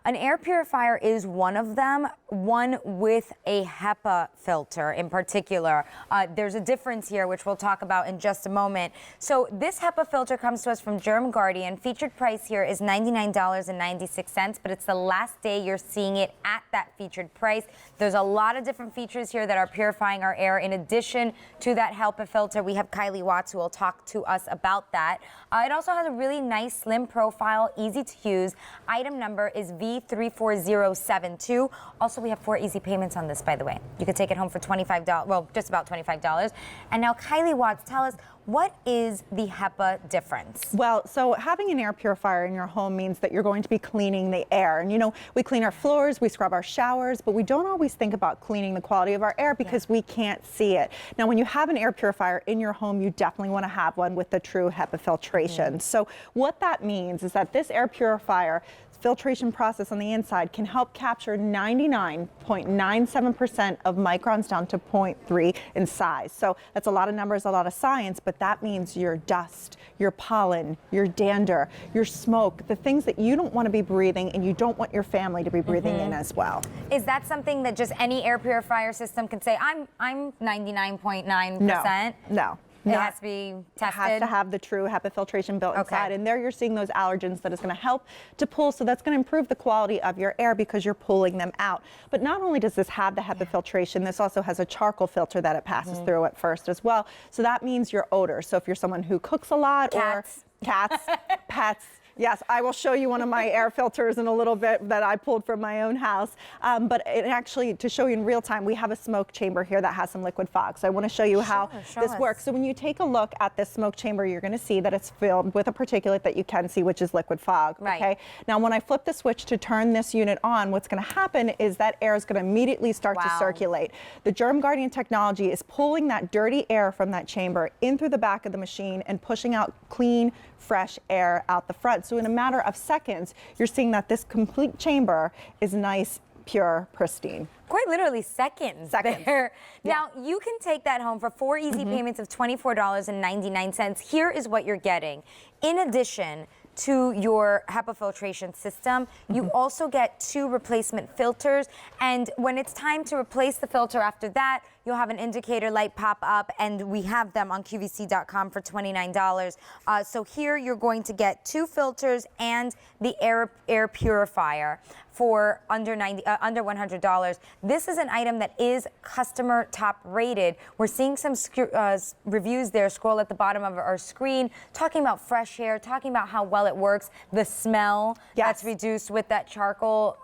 An air purifier is one of them, one with a HEPA filter in particular. There's a difference here, which we'll talk about in just a moment. So this HEPA filter comes to us from GermGuardian. Featured price here is $99.96, but it's the last day you're seeing it at that featured price. There's a lot of different features here that are purifying our air. In addition to that HEPA filter, we have Kylie Watts who will talk to us about that. It also has a really nice slim profile, easy to use. Item number is V34072. Also, we have 4 easy payments on this, by the way. You could take it home for $25, well, just about $25. And now, Kylie Watts, tell us, what is the HEPA difference? Well, so having an air purifier in your home means that you're going to be cleaning the air. And you know, we clean our floors, we scrub our showers, but we don't always think about cleaning the quality of our air because we can't see it. Now, when you have an air purifier in your home, you definitely want to have one with the true HEPA filtration. So what that means is that this air purifier filtration process on the inside can help capture 99.97% of microns down to 0.3 in size. So that's a lot of numbers, a lot of science, but that means your dust, your pollen, your dander, your smoke, the things that you don't want to be breathing and you don't want your family to be breathing in as well. Is that something that just any air purifier system can say, I'm 99.9%? No. It has to be tested? It has to have the true HEPA filtration built inside. And there you're seeing those allergens that is going to help to pull. So that's going to improve the quality of your air because you're pulling them out. But not only does this have the HEPA filtration, this also has a charcoal filter that it passes through at first as well. So that means your odor. So if you're someone who cooks a lot or cats, pets, yes, I will show you one of my air filters in a little bit that I pulled from my own house. But it actually, to show you in real time, we have a smoke chamber here that has some liquid fog. So I want to show you how this works. So when you take a look at this smoke chamber, you're going to see that it's filled with a particulate that you can see, which is liquid fog. Okay. Now, when I flip the switch to turn this unit on, what's going to happen is that air is going to immediately start to circulate. The GermGuardian technology is pulling that dirty air from that chamber in through the back of the machine and pushing out clean, fresh air out the front. So in a matter of seconds, you're seeing that this complete chamber is nice, pure, pristine. Quite literally seconds. There. Now, you can take that home for 4 easy payments of $24.99. Here is what you're getting. In addition to your HEPA filtration system, you also get 2 replacement filters. And when it's time to replace the filter after that, you'll have an indicator light pop up, and we have them on QVC.com for $29. So here you're going to get 2 filters and the air purifier for under $100. This is an item that is customer top rated. We're seeing some reviews there, scroll at the bottom of our screen, talking about fresh air, talking about how well it works, the smell that's reduced with that charcoal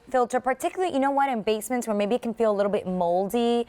filter, particularly, you know what, in basements where maybe it can feel a little bit moldy.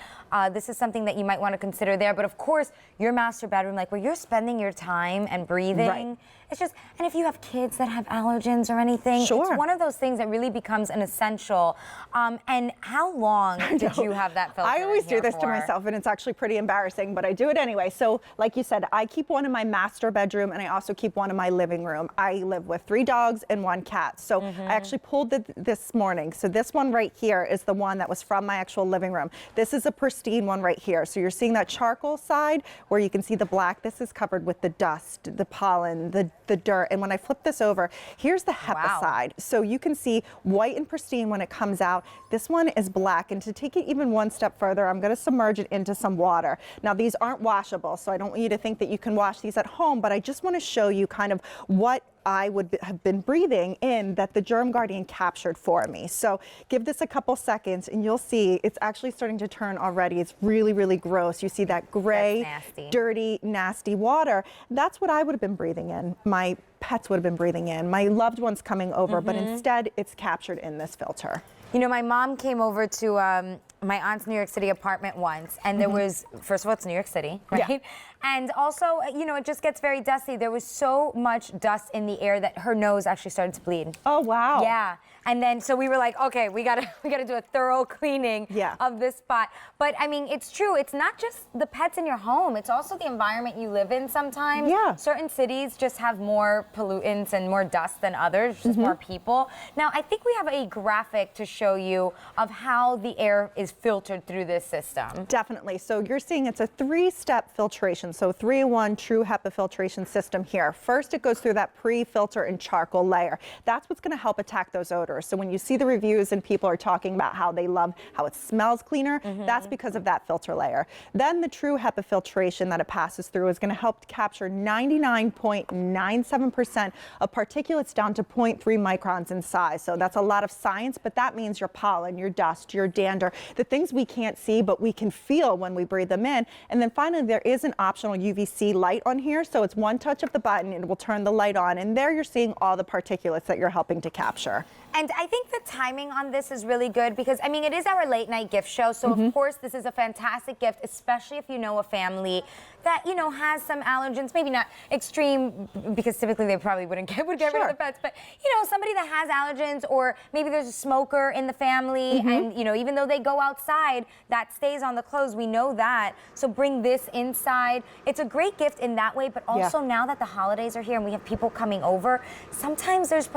This is something that you might want to consider there. But of course, your master bedroom, like where you're spending your time and breathing, it's just, and if you have kids that have allergens or anything, it's one of those things that really becomes an essential. And how long did you have that filter? I always do this to myself, and it's actually pretty embarrassing, but I do it anyway. So like you said, I keep one in my master bedroom, and I also keep one in my living room. I live with 3 dogs and 1 cat. So I actually pulled this morning. So this one right here is the one that was from my actual living room. This is a pristine one right here. So you're seeing that charcoal side where you can see the black. This is covered with the dust, the pollen, the dirt. And when I flip this over, here's the HEPA side. So you can see white and pristine when it comes out. This one is black. And to take it even one step further, I'm going to submerge it into some water. Now, these aren't washable, so I don't want you to think that you can wash these at home, but I just want to show you kind of what I would have been breathing in that the GermGuardian captured for me. So give this a couple seconds and you'll see it's actually starting to turn already. It's really, really gross. You see that gray, dirty, nasty water. That's what I would have been breathing in. My pets would have been breathing in. My loved ones coming over, but instead it's captured in this filter. You know, my mom came over to my aunt's New York City apartment once, and there was, first of all, it's New York City, right? And also, you know, it just gets very dusty. There was so much dust in the air that her nose actually started to bleed. Oh, wow. Yeah. And then, so we were like, okay, we gotta do a thorough cleaning of this spot. But I mean, it's true. It's not just the pets in your home. It's also the environment you live in sometimes. Yeah. Certain cities just have more pollutants and more dust than others, just more people. Now, I think we have a graphic to show you of how the air is is filtered through this system. Definitely. So you're seeing it's a 3-step filtration. So 3-in-1 true HEPA filtration system here. First, it goes through that pre-filter and charcoal layer. That's what's going to help attack those odors. So when you see the reviews and people are talking about how they love how it smells cleaner, that's because of that filter layer. Then the true HEPA filtration that it passes through is going to help capture 99.97% of particulates down to 0.3 microns in size. So that's a lot of science, but that means your pollen, your dust, your dander, the things we can't see but we can feel when we breathe them in. And then finally, there is an optional UVC light on here. So it's one touch of the button and it will turn the light on. And there you're seeing all the particulates that you're helping to capture. And I think the timing on this is really good because, I mean, it is our late night gift show. So, of course, this is a fantastic gift, especially if you know a family that, you know, has some allergens, maybe not extreme, because typically they probably would get rid of the pets, but, you know, somebody that has allergens, or maybe there's a smoker in the family and, you know, even though they go outside, that stays on the clothes. We know that. So bring this inside. It's a great gift in that way, but also now that the holidays are here and we have people coming over, sometimes there's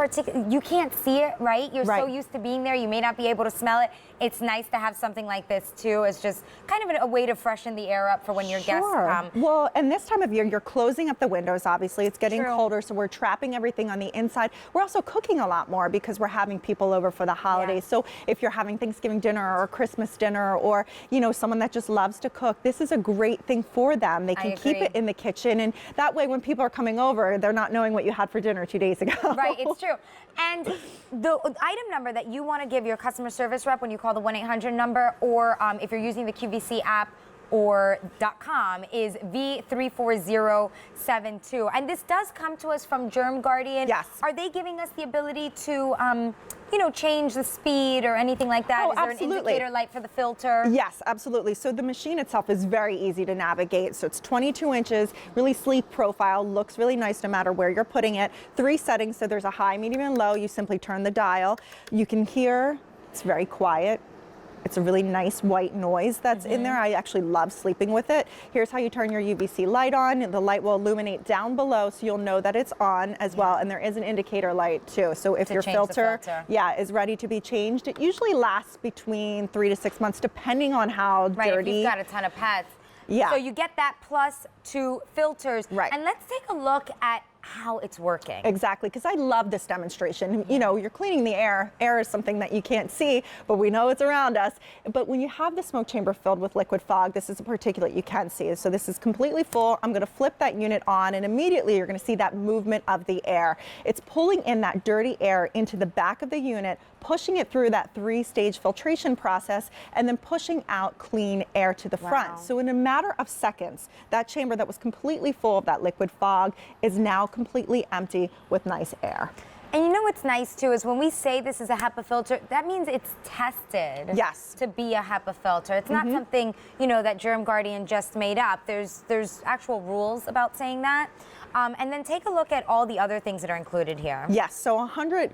you can't see it, right? You're so used to being there, you may not be able to smell it. It's nice to have something like this too. It's just kind of a way to freshen the air up for when your guests come. Well, and this time of year, you're closing up the windows, obviously. It's getting colder, so we're trapping everything on the inside. We're also cooking a lot more because we're having people over for the holidays. So if you're having Thanksgiving dinner or Christmas dinner, or, you know, someone that just loves to cook, this is a great thing for them. They can keep it in the kitchen, and that way when people are coming over, they're not knowing what you had for dinner 2 days ago. Right, it's true. And the item number that you want to give your customer service rep when you call the 1-800 number, or if you're using the QVC app or .com, is V34072. And this does come to us from GermGuardian. Yes. Are they giving us the ability to, you know, change the speed or anything like that? Oh, is there absolutely. an indicator light for the filter? Yes, absolutely. So the machine itself is very easy to navigate. So it's 22 inches, really sleek profile, looks really nice no matter where you're putting it. 3 settings, so there's a high, medium, and low. You simply turn the dial. You can hear, it's very quiet. It's a really nice white noise that's in there. I actually love sleeping with it. Here's how you turn your UVC light on. The light will illuminate down below, so you'll know that it's on as well. And there is an indicator light too. So if your filter, is ready to be changed, it usually lasts between 3 to 6 months, depending on how dirty. If you've got a ton of pets. Yeah. So you get that plus 2 filters. Right. And let's take a look at how it's working. Exactly, because I love this demonstration. You know, you're cleaning the air. Air is something that you can't see, but we know it's around us. But when you have the smoke chamber filled with liquid fog, this is a particulate you can see. So this is completely full. I'm going to flip that unit on, and immediately you're going to see that movement of the air. It's pulling in that dirty air into the back of the unit, pushing it through that 3-stage filtration process, and then pushing out clean air to the front. So in a matter of seconds, that chamber that was completely full of that liquid fog is now completely empty with nice air. And you know what's nice too is when we say this is a HEPA filter, that means it's tested to be a HEPA filter. It's not something, you know, that GermGuardian just made up. There's actual rules about saying that. And then take a look at all the other things that are included here. Yes, so 100+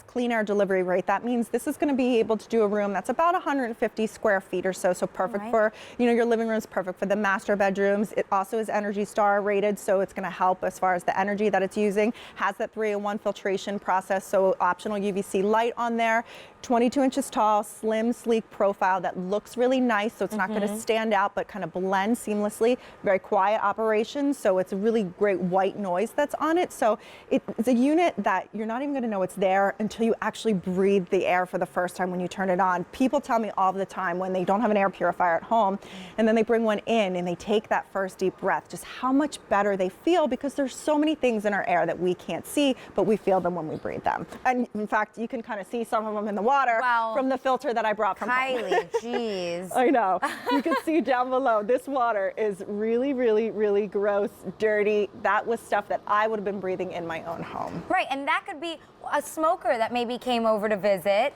clean air delivery rate. That means this is going to be able to do a room that's about 150 square feet or so. So perfect for, you know, your living room is perfect for the master bedrooms. It also is Energy Star rated, so it's going to help as far as the energy that it's using. Has that 3-in-1 filtration process, so optional UVC light on there. 22 inches tall, slim, sleek profile that looks really nice, so it's not going to stand out but kind of blend seamlessly. Very quiet operation, so it's a really great white noise that's on it. So it's a unit that you're not even going to know it's there until you actually breathe the air for the first time when you turn it on. People tell me all the time when they don't have an air purifier at home and then they bring one in and they take that first deep breath, just how much better they feel, because there's so many things in our air that we can't see, but we feel them when we breathe them. And in fact, you can kind of see some of them in the water from the filter that I brought from home. Kylie, jeez. I know. You can see down below, this water is really, really, really gross, dirty. That was stuff that I would have been breathing in my own home. Right, and that could be a smoker that maybe came over to visit.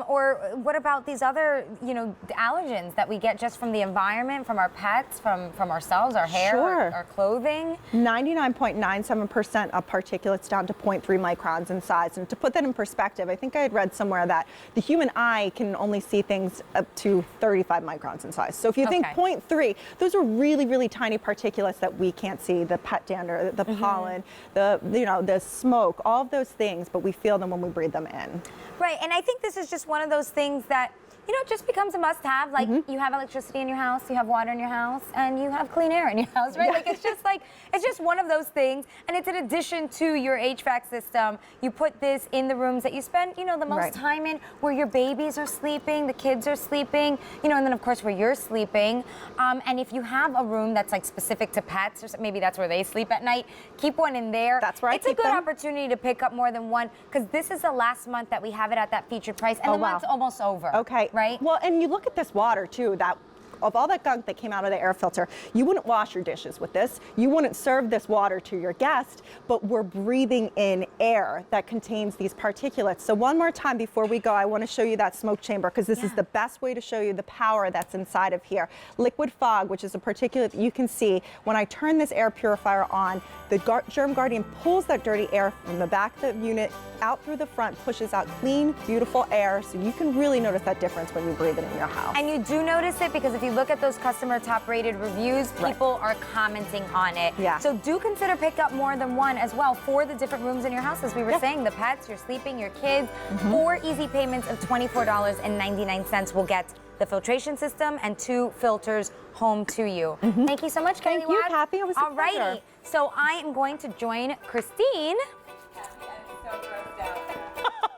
Or what about these other, you know, allergens that we get just from the environment, from our pets, from ourselves, our hair, our clothing? 99.97% of particulates down to 0.3 microns in size. And to put that in perspective, I think I had read somewhere that the human eye can only see things up to 35 microns in size. So if you think 0.3, those are really, really tiny particulates that we can't see. The pet dander, the pollen, the smoke, all of those things, but we feel them when we breathe them in. Right, and I think this is just one of those things that, you know, it just becomes a must-have. Like you have electricity in your house, you have water in your house, and you have clean air in your house, right? Like it's just one of those things, and it's an addition to your HVAC system. You put this in the rooms that you spend, you know, the most time in, where your babies are sleeping, the kids are sleeping, you know, and then of course where you're sleeping. And if you have a room that's like specific to pets, or maybe that's where they sleep at night, keep one in there. That's where I It's a keep good them. opportunity to pick up more than one, because this is the last month that we have it at that featured price, and the month's almost over. Okay. Right? Well, and you look at this water too, that of all that gunk that came out of the air filter, you wouldn't wash your dishes with this. You wouldn't serve this water to your guest, but we're breathing in air that contains these particulates. So one more time before we go, I want to show you that smoke chamber, because this is the best way to show you the power that's inside of here. Liquid fog, which is a particulate that you can see. When I turn this air purifier on, the GermGuardian pulls that dirty air from the back of the unit out through the front, pushes out clean, beautiful air, so you can really notice that difference when you breathe it in your house. And you do notice it because if you look at those customer top rated reviews, people are commenting on it. Yeah. So do consider pick up more than one as well for the different rooms in your house. As we were saying, the pets, your sleeping, your kids. 4 easy payments of $24.99 will get the filtration system and 2 filters home to you. Thank you so much, Kylie Thank you, Watts. Kathy. It was a pleasure. Alrighty, so I am going to join Christine.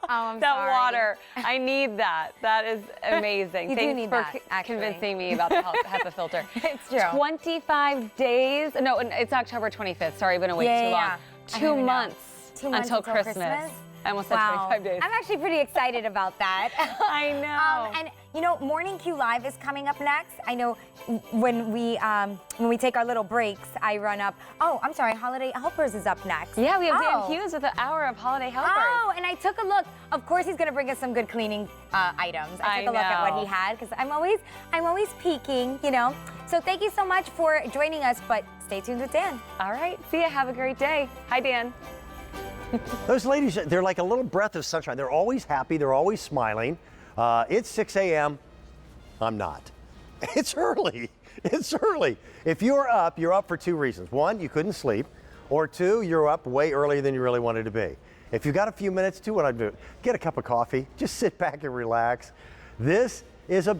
Oh, I'm that sorry. water. I need that. That is amazing. You do Thanks need for that, actually. convincing me about the HEPA filter. It's true. 25 days. No, it's October 25th. Sorry, I've been awake too long. I 2 don't even know. months, 2 months until Christmas. I almost said 25 days. I'm actually pretty excited about that. I know. And you know, Morning Q Live is coming up next. I know when we take our little breaks, I run up. Oh, I'm sorry, Holiday Helpers is up next. Yeah, we have Dan Hughes with an hour of Holiday Helpers. Oh, and I took a look. Of course, he's going to bring us some good cleaning items. I took a look at what he had because I'm always peeking, you know. So thank you so much for joining us, but stay tuned with Dan. All right, see ya. Have a great day. Hi, Dan. Those ladies, they're like a little breath of sunshine. They're always happy. They're always smiling. It's 6 a.m. I'm not. It's early. It's early. If you're up for 2 reasons. 1, you couldn't sleep. Or 2, you're up way earlier than you really wanted to be. If you've got a few minutes, do what I do. Get a cup of coffee. Just sit back and relax. This is a